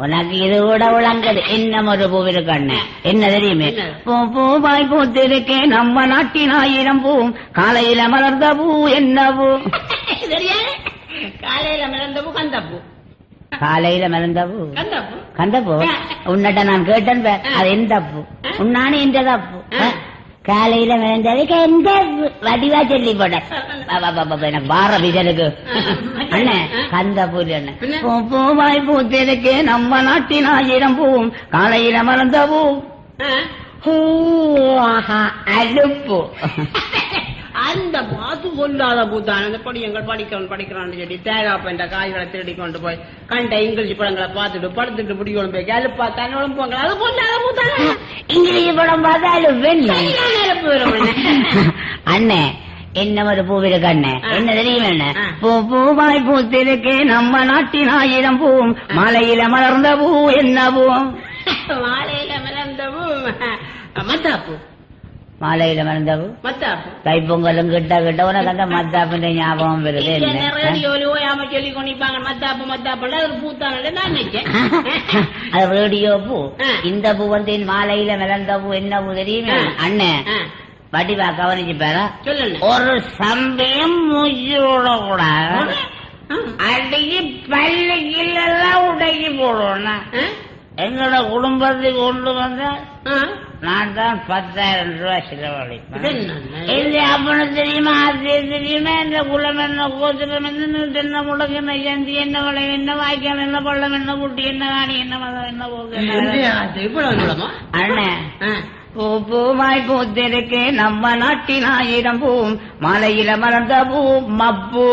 உனக்கு இது கூட விளங்குது. இன்னும் ஒரு பூ இருக்கு அண்ணன், என்ன தெரியுமே? பூவாய் பூத்திருக்கேன் நம்ம நாட்டின் 1000 பூ, காலையில மலர்ந்த பூ என்ன பூ? காலையில மலர்ந்த பூ கந்தப்பூ. காலையில மலர்ந்த பூ கந்தப்பூ. கந்தப்பூ உன்னிட்ட நான் கேட்டேன், அது எந்த பூ? உன்னானே எந்த தப்பு? காலையில மலர்ந்ததுக்கு எந்த வடிவா சொல்லி போட்டேன். எனக்கு வார விஜலுக்கு அண்ணன் கந்த பூ அண்ணன். பூவாய் பூத்திருக்கு நம்ம நாட்டின் 1000 பூ, காலையில மலர்ந்த பூ அழுப்பு. அந்த பாத்து கொள்ளாத பூத்தான் அந்த படியங்கள் படிக்கிறான்னு சொல்லி தேகாப்ப இந்த காய்களை திருடி கொண்டு போய் கண்ட இங்கிலீஷ் படங்களை பார்த்துட்டு படுத்துட்டு பிடி கொண்டு போய் கழுப்பா தன்னோட போங்க. அது கொள்ளாத பூத்தான இங்கிலீஷ் படம் பார்த்தாலும் அண்ணே. என்ன ஒரு பூ இருக்கு அண்ணன், என்ன தெரியும்? என்ன பூவாய் பூத்திருக்கு நம்ம நாட்டின் 1000 பூ, மாலையில மலர்ந்த பூ என்ன பூ? மாலையில மலர்ந்த பூ மத்தாப்பூ. மாலையில மலர்ந்தவு மத்தாப்பு. தைப்பொங்கலும் கிட்ட கிட்ட உனக்கு அந்த மத்தாப்புன்ற ஞாபகம் வருது. சொல்லி கொண்டிருப்பாங்க மத்தாப்பு மத்தாப்பு அது பூத்தான நான் நினைச்சேன். அது ரேடியோ பூ. இந்த பூ வந்து மாலையில மலர்ந்த பூ என்ன பூ தெரியுமே அண்ணன்? வடிவா கவனிச்சு பேரா சொல்லு. ஒரு சமயம் மூச்சோட கூட அடிக்கி பள்ளிக்கில் எல்லாம் உடைக்கி போடுவோம். எங்களோட குடும்பத்துக்கு கொண்டு வந்த நான் தான் 10,000 ரூபாய் செலவழிப்பேன். இல்லை அப்பன்னு தெரியுமா, அது தெரியுமா, இந்த குளம் என்ன கோத்திரம் என்ன முடக்கு என்ன ஜந்தி என்ன வளை என்ன வாய்க்கால் என்ன பள்ளம் என்ன குட்டி என்ன காணி என்ன மதம் என்ன போக்கு அண்ணன். பூவாய் பூத்திருக்கு நம்ம நாட்டின் 1000 பூ, மாலையில மலர்ந்த பூ மப்பு.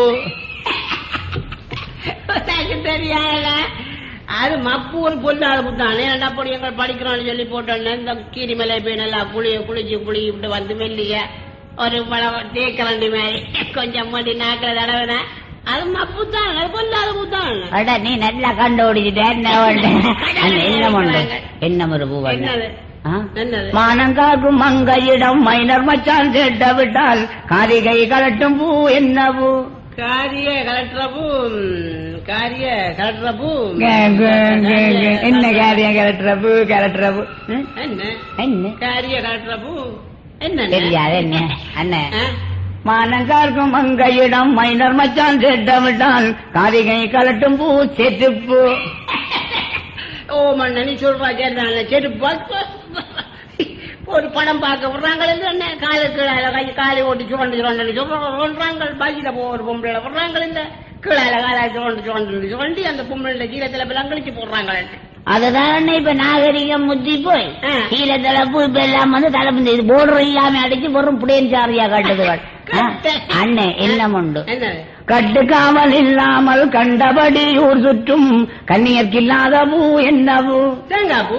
தெரியாத அது மப்பு ஒரு பொல்லாத புத்தானே. அப்படி எங்கள் படிக்கிறோம்னு சொல்லி போட்டோன்னு இந்த கீரிமலை போய் நல்லா குளிச்சு விட்டு வந்து மெல்லிய ஒரு தேக்கரண்டி மாதிரி கொஞ்சம் மடி நாக்கிற தடவை அது மப்பு தான். அது பொல்லாத புத்தான. நீ நல்லா கண்டுபிடிச்சிட்ட. என்ன ஒரு பூ? மானங்காக்கும் மங்கையிடம் மைனர் மச்சான் கேட்ட விட்டால் காரிகை கலட்டும் பூ என்ன பூ? காரிய கலட்டுறப்பூ. காரிய கலட்டுறப்பூ என்ன காரியம் கலட்டுறப்பூ? கலட்டுறப்பூ என்ன காரிய கலட்டுறப்பூ என்ன தெரியாது என்ன அண்ணன்? மானங்கார்க்கும் மங்கையிடம் மைனர் மச்சான் கேட்டவிட்டால் காரிகை கலட்டும் பூ செட்டுப்பூ. ஓ மண்ண நீ சொல்றா சரிதான். செருப்பா ஒரு படம் பார்க்க விடுறாங்க காலு காலை ஓட்டி சொல்றாங்க. பையில ஒரு பொம்பளை விடுறாங்க இந்த கீழால காலை சுரண்டி அந்த பொம்பளை கீழத்துல விலங்கழிச்சு போடுறாங்க. அதுதான் இப்ப நாகரிகம் முத்தி போய் கீழத்துல பூ இப்ப எல்லாம் வந்து தலைப்பு இது போடுற இல்லாம அடிச்சு வரும் புடியன் சாரியா கட்டுதுகள். அண்ணே என்ன உண்டு? கட்டுக்காமல் இல்லாமல் கண்டபடி ஊர் சுற்றும் கண்ணியர்க்கு இல்லாத பூ என்ன பூ? தேங்காய் பூ.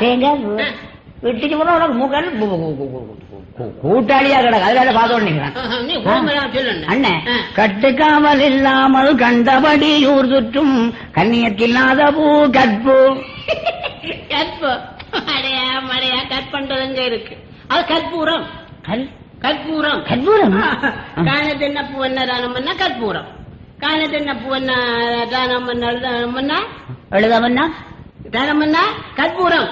தேங்காய் பூ விட்டுச்சு போன உனக்கு மூக்கல் கூட்டாளியா கிடக்கு. அதனால பார்த்தோம் அண்ணன். கட்டுக்காமல் இல்லாமல் கண்டபடி ஊர் சுற்றும் கண்ணியர்க்கு இல்லாத பூ கற்பு. கற்பு மழையா மழையா கட் பண்றதுங்க இருக்கு. அது கற்பூரம். கற்பூரம் கற்பூரம். காணத்தென்ன பூ என்ன தானம் பண்ணா கற்பூரம். காணத்தென்ன பூ என்ன தானம் பண்ணா எழுதமன்னா தானம் பண்ணா கற்பூரம்.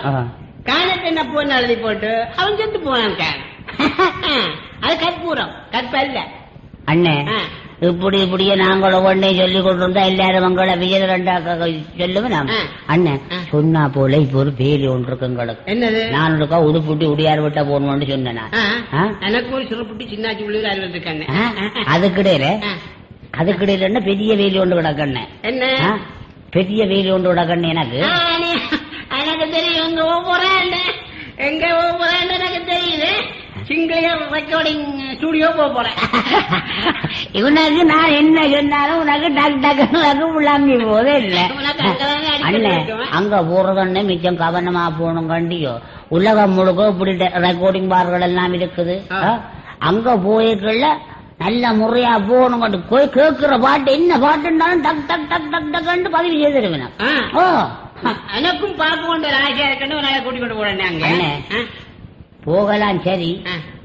காணத்தென்ன பூ என்ன எழுதி போட்டு அவன் செத்து போனான். அது கற்பூரம் கற்பல்ல அண்ணே. இப்படி இப்படியே நாங்களும் ஒன்னே சொல்லி கொண்டிருந்தா எல்லாரும் உங்களை விஜய ரெண்டாக்க சொல்லுவேன் அண்ணன். சொன்னா போல இப்ப ஒரு பேரு ஒன்று இருக்கு எங்களுக்கு. என்னது? நான் இருக்கா உடுப்புட்டி உடியார் விட்டா போகணும்னு சொன்னேன். எனக்கு ஒரு சிறுப்புட்டி சின்னாச்சி உள்ளூர் இருக்காங்க. அதுக்கிடையில பெரிய வேலி ஒன்று கிடக்கண்ண. என்ன பெரிய வேலி ஒன்று கிடக்கண்ண? எனக்கு எனக்கு தெரியும். எங்க போறேன் எனக்கு தெரியுது. சிங்கிள் ரெக்கார்டிங் ஸ்டுடியோ போறேன். இவனுக்கு நான் என்ன சொன்னாலும் உனக்கு டக் டக்குன்னு உள்ளாமி போதே இல்ல அண்ணன். அங்க போறதுன்னு மிச்சம் கவனமா போகணும். கண்டியோ உலகம் முழுக்க இப்படி ரெக்கார்டிங் பார்கள் எல்லாம் இருக்குது. அங்க போய்க்குள்ள நல்ல முறையா போகணும். போய் கேட்கிற பாட்டு என்ன பாட்டுன்னாலும் டக் டக் டக் டக் டக்குன்னு பதிவு செய்திருவேன். எனக்கும் பார்க்க கொண்டு ஆசையா இருக்கணும். கூட்டி கொண்டு போறேன். போகலாம் சரி,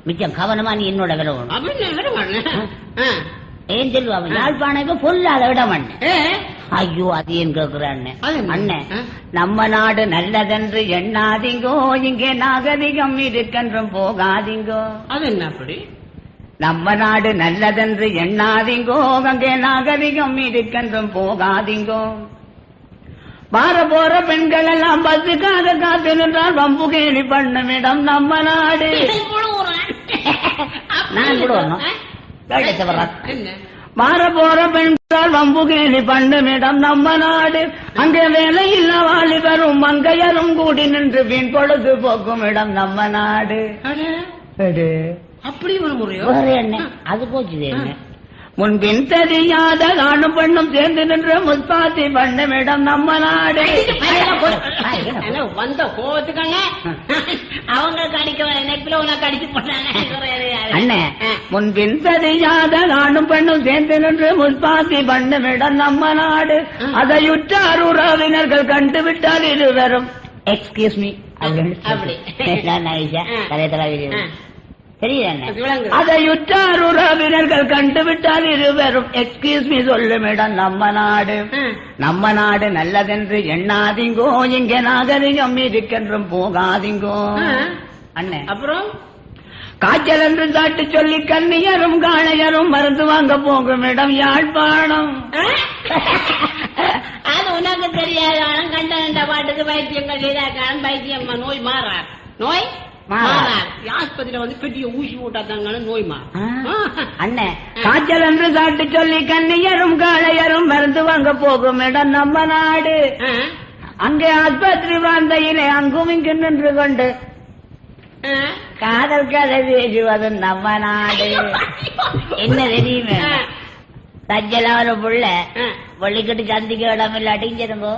மிச்சம் கவனமா நீ என்னோட விரவணும். ஏன் சொல்லுவாங்க யாழ்ப்பாணம் இப்ப பொல்லாத இடம் அண்ணன். ஐயோ அது ஏன் கேக்குறேன் அண்ணன், நம்ம நாடு நல்லதென்று எண்ணாதீங்கோ, இங்கே நாகரிகம் இருக்கென்றும் போகாதீங்கோ. அது என்ன அப்படி? நம்ம நாடு நல்லதென்று எண்ணாதீங்கோ, அங்கே நாகரிகம் இருக்கென்றும் போகாதீங்கோ. வார போற பெண்கள் எல்லாம் பஸ்ஸுக்காக காத்து நின்றால் வம்பு கேலி பண்ணும் இடம் நம்ம நாடு. நான் கூட மாற போற பெண்கள் வம்பு கேலி பண்ணும் இடம் நம்ம நாடு. அங்கே வேலை இல்ல வாலிபரும் மங்கையரும் கூடி நின்று வீண் பொழுது போக்கும் இடம் நம்ம நாடு. அப்படி ஒரு முறையோ? என்ன அது போச்சு என்ன முன்பின் தெரியாத ஆணும் பெண்ணும் சேர்ந்து நின்று முஸ்பாத்தி பண்ணும் இடம் நம்ம நாடு. வந்த கோவத்துக்கான அவங்க கடிக்க நெப்பில உனக்கு அடிச்சு போட்டாங்க. அண்ணன், முன்பின் தெரியாத ஆணும் பெண்ணும் சேர்ந்து நின்று முஸ்பாத்தி பண்ணும் இடம் நம்ம நாடு. அதையுற்றார் உறவினர்கள் கண்டுவிட்டால் இருவரும் எக்ஸ்கியூஸ் மீ அப்படி அதையுற்றார் உறவினர்கள் கண்டுவிட்டால் இருவரும் எக்ஸ்கியூஸ் மீ சொல்லும் இடம் நம்ம நாடு. நம்ம நாடு நல்லதென்று எண்ணாதீங்கோ, இங்கே நாகரிகம் இருக்கென்றும் போகாதீங்கோ. அண்ணன், அப்புறம் காய்ச்சல் என்று சாட்டு சொல்லி கன்னியரும் காளையரும் மருந்து வாங்க போகும் இடம் யாழ்ப்பாணம். அது உனக்கு தெரியாத கண்ட கண்ட பாட்டுக்கு வைத்தியங்கள் செய்தாக்கான வைத்தியம் நோய் மாறார். நோய் ஆஸ்பத்திரியில வந்து பெரிய ஊசி போட்டாத்தாங்க நோய் அண்ணன், காய்ச்சல் என்று சாட்டு சொல்லி கன்னியரும் காளையரும் மருந்து வாங்க போகும் இடம் நம்ம நாடு. அங்கே ஆஸ்பத்திரி வாழ்ந்தையிலே அங்கும் இங்கு நின்று கொண்டு காதல் கதை பேசுவது நம்ம நாடு. என்ன தெரியுமே, தஜ்ஜல ஒரு புள்ள வள்ளிக்கட்டு சந்திக்க இடம் இல்லாட்டிங்கோ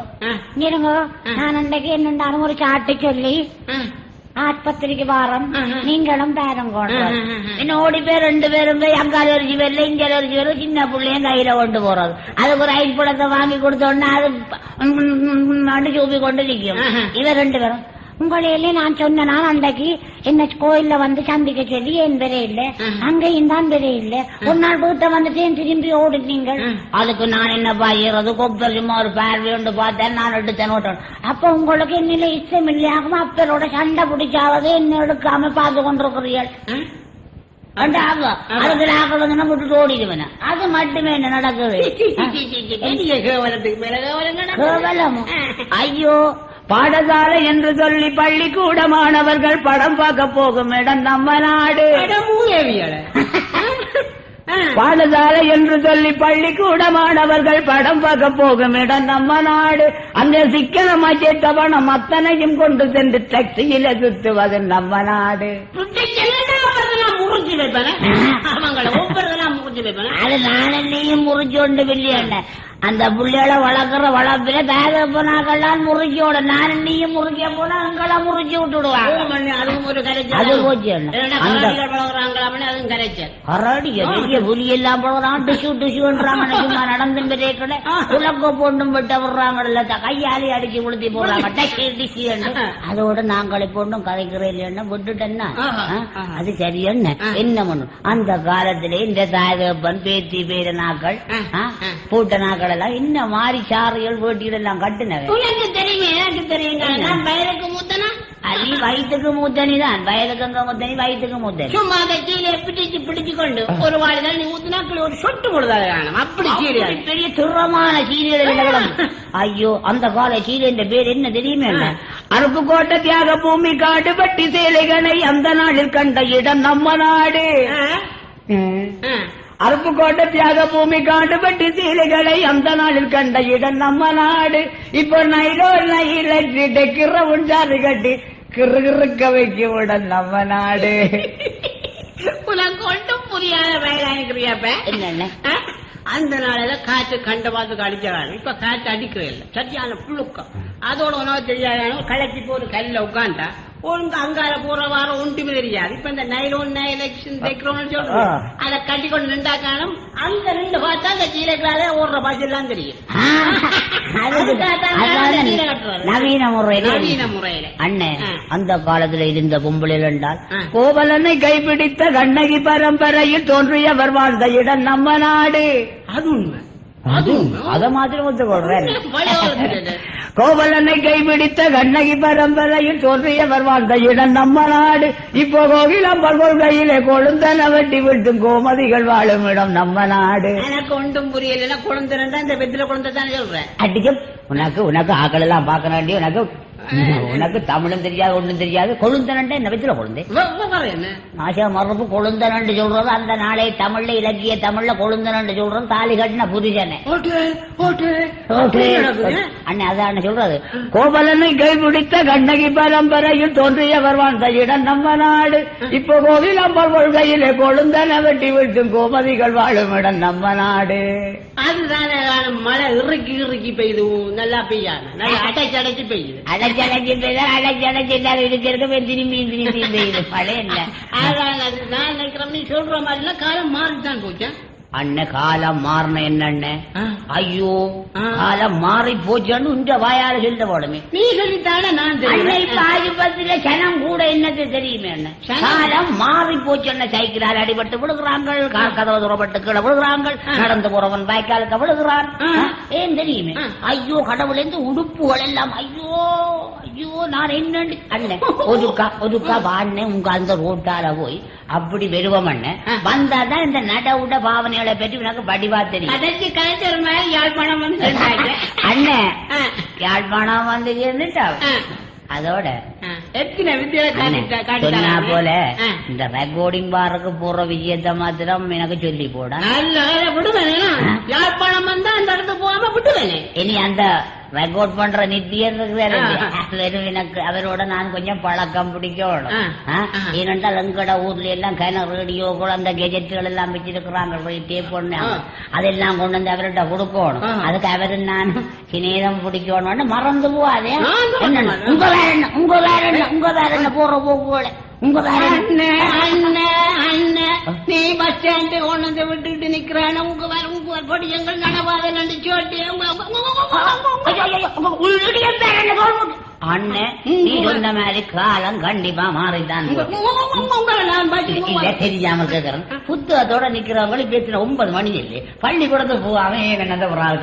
இருங்கோ. நான் அன்றைக்கு என்னண்டாலும் ஒரு சாட்டை சொல்லி ஆஸ்பத்திரிக்கு வாரம் நீங்களும் பேரங்கோட இன்னும் ஓடி பேர் 2 பேரும் போய் அங்கால அரிசி வரல இங்கால அரிசி வரல சின்ன பிள்ளையும் கையில கொண்டு போறது. அதுக்கு ஒரு ஐஸ் பழத்தை வாங்கி கொடுத்தோன்னா அது அடிச்சு ஊப்பி கொண்டு நிற்கும். இவ 2 பேரும் உங்களையிலே நான் சொன்ன அன்றைக்கு என்ன கோயில்ல வந்து சந்திக்க சொல்லி என் பேரே இல்ல, அங்கேயும் தான் பேரே இல்ல. ஒரு நாள் வீட்டை வந்துட்டேன் திரும்பி ஓடுனீங்க. அதுக்கு நான் என்ன பாய்கிறது கொப்பர் சும்மா ஒரு பார்வை ஒன்று பார்த்தேன், நான் எடுத்தேன் ஓட்டணும். அப்ப உங்களுக்கு என்னில இஷ்டம் இல்லையாகும் அப்பரோட சண்டை பிடிச்சாவது என்ன எடுக்காம பார்த்து கொண்டிருக்கிறீர்கள். அதுக்கு நாக்கள் வந்து விட்டுட்டு ஓடிடுவேன். அது மட்டுமே என்ன நடக்குது? ஐயோ, பாடசாலை என்று சொல்லி பள்ளிக்கூட மாணவர்கள் படம் பார்க்க போகும் இடம் நம்ம நாடு. பாடசாலை என்று சொல்லி பள்ளிக்கூட மாணவர்கள் படம் பார்க்க போகும் இடம் நம்ம நாடு. அந்த சிக்கனமா சேர்த்த பணம் அத்தனையும் கொண்டு சென்று டாக்ஸியில சுத்துவது நம்ம நாடு. அது நானென்னையும் முறிஞ்சு கொண்டு வெளியான அந்த புள்ளையோட வளர்க்கிற வளர்ப்பில பேதப்பனாக்கெல்லாம் முறிஞ்சோட நான் நீயும் முறிக்க போனா அங்கெல்லாம் முறிஞ்சு விட்டுடுவாங்க. அது போச்சு புலி எல்லாம் போடுறான் டிஷு டிஷுன்றாங்க. சும்மா நடந்து பெரிய உலக்க போண்டும் விட்டு விடுறாங்கல்ல, கையாளி அடிச்சு உளுத்தி போடுறாங்க டிஷு டிஷு. அதோட நாங்களே போட்டும் கதைக்கிறேன் விட்டுட்டேன்னா அது சரியன்னு என்ன பண்ணும். அந்த காலத்திலே இந்த தாயகப்பன் பேத்தி பேர நாக்கள் பூட்ட நாக்கள் எல்லாம் என்ன மாறி சாறைகள் வேட்டிகள் எல்லாம் கட்டுனவே. தெரியுமே, எனக்கு தெரியுங்க. நான் வயலுக்கு மூத்தனா அது வயிற்றுக்கு மூத்தனிதான். வயலுக்கு அங்க மூத்தனி வயிற்றுக்கு மூத்தனி. சும்மா அதை கீழே பிடிச்சு கொண்டு ஒரு வாழ்தான் நீ ஊத்தினாக்கள் ஒரு சொட்டு கொடுத்தாங்க. அப்படி சீரியல் பெரிய துரமான சீரியல். ஐயோ, அந்த கால சீரியல் பேர் என்ன தெரியுமே? அருப்புக்கோட்டை தியாக பூமி காடு பட்டி சேலைகளை அந்த நாளில் கண்ட இடம் நம்ம நாடு. அருப்புக்கோட்டை தியாக பூமி காடு பட்டி சீலைகளை அந்த நாளில் கண்ட இடம் நம்ம நாடு. இப்போ நைலோ கிற உண்டாறு கட்டி கிறுகிறுக்க வைக்கும் இடம் நம்ம நாடு. உனக்கு ஒன்றும் புரியாத வயலானிக்கிறியாப்ப என்ன? அந்த நாளில காற்று கண்ட பார்த்து அடிச்சாங்க. இப்ப காற்று அடிக்கிறேன், சரியான புழுக்கம். அதோட உணவு தெரியாது களைச்சி போற கல்ல உட்காண்டா ஒழுங்கு அங்கால போற வாரம் ஒன்றுமே தெரியாது. இப்ப இந்த நைலோன் எலெக்ஷன் தைக்கிறோம்னு சொல்றோம், அதை கட்டி கொண்டு நின்றாக்கானும் அங்க நின்று பார்த்தா அந்த கீழே ஓடுற பாசி எல்லாம் தெரியும். நவீன முறையில அண்ணன் அந்த காலத்துல இருந்த பொம்பளைகள் என்றால் கோவலனை கைப்பிடித்த கண்ணகி பரம்பரையில் தோன்றியவர் வாழ்ந்த இடம் நம்ம நாடு. அது உண்மை. அத மாதிரி ஒத்துக்கொள்றேன். கோவலனை கைப்பிடித்த கண்ணகி பரம்பரையில் தோன்றியவர் வாழ்ந்த இடம் நம்ம நாடு. இப்போ கோகிலம் பல்வோர் கையிலே கொழுந்தன வெட்டி விட்டும் கோமதிகள் வாழும் இடம் நம்ம நாடு. எனக்கு ஒன்றும் புரியல. கொழுந்தா இந்த வெத்தில கொழுந்தான் சொல்றேன். அடிக்கும் உனக்கு ஆக்கள் எல்லாம் பார்க்க வேண்டிய உனக்கு தமிழும் தெரியாது ஒண்ணும் தெரியாது. கொழுந்தனண்டே என்ன வச்சுல கொழுந்து நாசா மரபு கொழுந்தனண்டு சொல்றது அந்த நாளை தமிழ்ல இலக்கிய தமிழ்ல கொழுந்தனண்டு சொல்றது தாலி கட்டின புரிஜனை அண்ணே அதான் சொல்றது. கோவலனை கைப்பிடித்த கண்ணகி பரம்பரையில் தோன்றியவர் வாழ்ந்த இடம் நம்ம நாடு. இப்போ கோவிலம்பல் கொள்கையிலே கொழுந்தன வெட்டி விட்டும் கோமதிகள் வாழும் இடம் நம்ம நாடு. அதுதானே மழை இறுக்கி பெய்யுது. நல்லா பெய்யாது, நல்லா அடைச்சு பெய்யுது. நான் நினைக்கிறேன் நீ சொல்ற மாதிரி காலம் மாறித்தான் போச்சேன். அண்ணன் காலம் மாறின என்ன? ஐயோ காலம் மாறி போச்சான்னு உண்ட வாயால சொல்ல போடமே. நீ சொல்லித்தானே நான் ஆதிபத்தில சனம் கூட என்னது தெரியுமே அண்ணன். காலம் மாறி போச்சு. சைக்கிளால் அடிபட்டு விழுகிறாங்க, கதவு துறப்பட்டு கீழே விழுகிறாங்க, நடந்து போறவன் வாய்க்காலுக்கு விழுகிறான். ஏன் தெரியுமே? ஐயோ கடவுள் இருந்து உடுப்புகள் எல்லாம் ஐயோ ஐயோ நான் என்ன அண்ணன் ஒதுக்கா வாண்ணே உங்க அந்த ரோட்டால போய் அப்படி வெறுவம் அண்ணன் வந்தாதான் இந்த நடவுட பாவனைகளை பற்றி உனக்கு படிவா தெரியும். யாழ்ப்பாணம் வந்து அண்ணன் யாழ்ப்பாணம் வந்து இருந்துட்டா அதோட சொன்னா போல இந்த ரெக்கார்டிங் பாருக்கு போற விஷயத்த மாத்திரம் எனக்கு சொல்லி போட யாழ்ப்பாணம் வந்தா அந்த இடத்துக்கு போகாம விட்டுவேன். இனி அந்த ரெக்கார்ட் பண்ற நித்தியம் எனக்கு அவரோட நான் கொஞ்சம் பழக்கம் பிடிக்கணும். ஏனென்றால் எங்கட ஊர்ல எல்லாம் கன ரேடியோ கூட அந்த கெஜெட்டுகள் எல்லாம் வச்சிருக்கிறாங்க, டேப் பண்ண அதெல்லாம் கொண்டு வந்து அவர்கிட்ட கொடுக்கணும். அதுக்கு அவரு நானும் சிநேகம் பிடிக்கணும்னு மறந்து போவாதே. உங்க வேற என்ன உங்க வேற என்ன உங்க வேற என்ன போற போக்குவோட உங்க வேற நீ பஸ் ஸ்டாண்டு கொண்டு வந்து விட்டுட்டு நிக்கிறான உங்க வேற உங்க பொடியங்கள் நடவாத நண்டு சோட்டி அண்ணன் நீ சொன்ன மாதிரி காலம் கண்டிப்பா மாறிதான் தெரியாம கேக்குறேன். புத்தகத்தோட நிக்கிறவங்க பேசுற 9 மணி இல்லை பள்ளிக்கூடத்து போவாம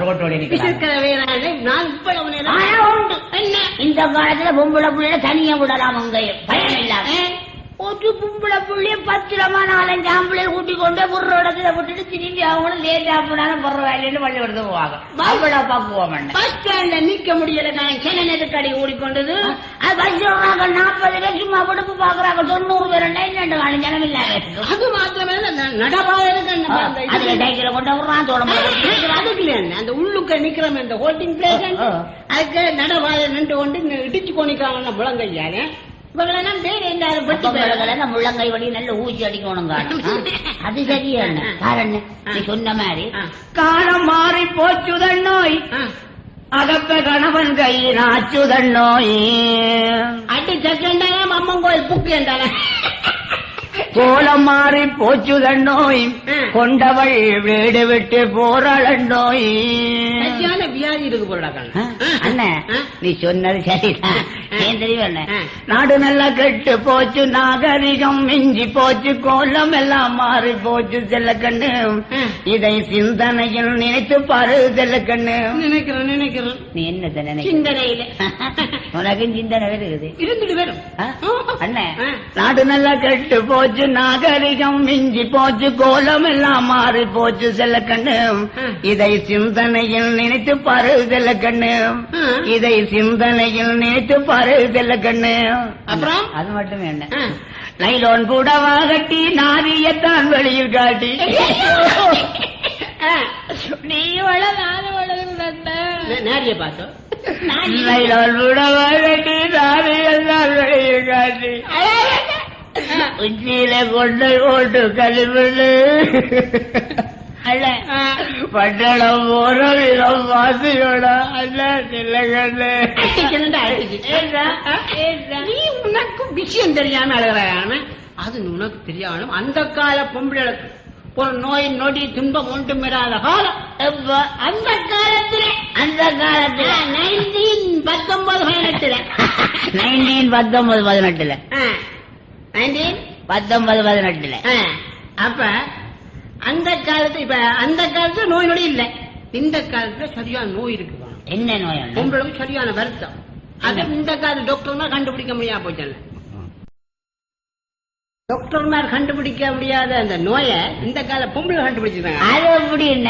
ரோட்டோட இந்த காலத்துல பொம்பளை பிள்ளைல தனியா விடலாம் உங்கையும் பயம் இல்லாம. ஒரு பொம்பளை புள்ளிய 10 4 ஆம்பளை கூட்டி கொண்டு ஒரு இடத்துல விட்டுட்டு திரும்பி அவங்களும் லேட்டா போனாலும் பரவாயில்லைன்னு பள்ளிக்கூடத்து போவாங்க. பாப்படா பாக்குவோம் பஸ் ஸ்டாண்ட்ல நிக்க முடியல. சில நெருக்கடி ஓடிக்கொண்டது. அது பஸ் 40 பேர் சும்மா விடுப்பு பாக்குறாங்க. 90 பேர் ரெண்டு ஜனம் இல்லாத. அது மாத்திரமே அதுல டைக்கில கொண்டு வர்றான் தோட அதுக்கு அந்த உள்ளுக்க நிக்கிறோம் இந்த ஹோல்டிங் பிளேஸ் அதுக்கு நடவாத நின்று கொண்டு இடிச்சு கொண்டிருக்காங்க முழங்கையாலே. முள்ளங்கை வழி நல்ல ஊசி அடிக்கணும். அது சரியான காரணம் நீ சொன்ன மாதிரி காலம் மாறி போச்சுதன் நோய் அகப்ப கணவன் கையில் ஆச்சுதன் நோய் அடி சக்கண்டான அம்மன் கோயில் புக்கு என்றான கோலம் மாறி போச்சுதன் நோய் கொண்டவள் வீடு விட்டு போறாள் நோய். வியாதி இருக்கு போறாங்க அண்ணன் நீ சொன்னது சரிதான். ஏன் தெரியும் நாடு நல்லா கெட்டு போச்சு, நாகரிகம் மிஞ்சி போச்சு, கோலம் எல்லாம் மாறி போச்சு செல்லக்கண்ணு. இதை சிந்தனையில் நினைத்து பாரு செல்லக்கண்ணு. நினைக்கிறேன் நீ என்ன சிந்தனையில உனக்கும் சிந்தனை இருக்குது இருந்துட்டு வரும் அண்ணன். நாடு நல்லா கெட்டு போச்சு, நாகரிகம் மிஞ்சி போச்சு, கோலம் எல்லாம் மாறி போச்சு செல்லக்கண்ணு. இதை சிந்தனையில் நினைத்து பாரு செல்லக்கண்ணு. இதை சிந்தனையில் நினைத்து பாரு செல்லக்கண்ணு. அப்புறம் அது மட்டும் என்ன நைலோன் கூடவா கட்டி நாரியத்தான் வெளியில் காட்டி நீ நாரிய பார்த்தோம். நைலோன் கூடவா கட்டி நாரியத்தான் வெளியில் காட்டி உச்சியில கொண்டை போட்டு கழிவுள்ளு அல்ல பட்டணம் போற விதம் வாசியோட அல்ல சில்லகண்ணு நீ உனக்கு விஷயம் தெரியாம அழுகிறாம அது உனக்கு தெரியாம அந்த கால பொம்பளைகளுக்கு ஒரு நோய் நொடி துன்பம் ஒன்றும் வராத காலம் அந்த காலத்துல 1919-18 அப்ப அந்த காலத்து இப்ப அந்த காலத்துல நோய் நொடி இல்ல இந்த காலத்துல சரியான நோய் இருக்கு என்ன நோய் பொம்பளைக்கு சரியான வருத்தம் அது இந்த காலத்து டாக்டர்மார் கண்டுபிடிக்க முடியாம போச்சு டாக்டர்மார் கண்டுபிடிக்க முடியாத அந்த நோயை இந்த கால பொம்பளை கண்டுபிடிச்சிருக்காங்க அது எப்படி என்ன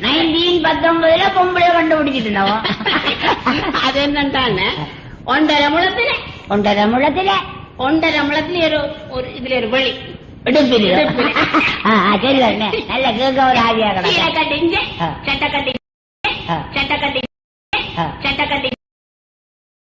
1919 பொம்பளை கண்டுபிடிச்சிட்டு அது என்னன்றான்னு 1.5 முழத்துல ஒரு இதுல ஒரு வழி சரி நல்ல கேட்க ஒரு ஆவியாக சட்டை கட்டி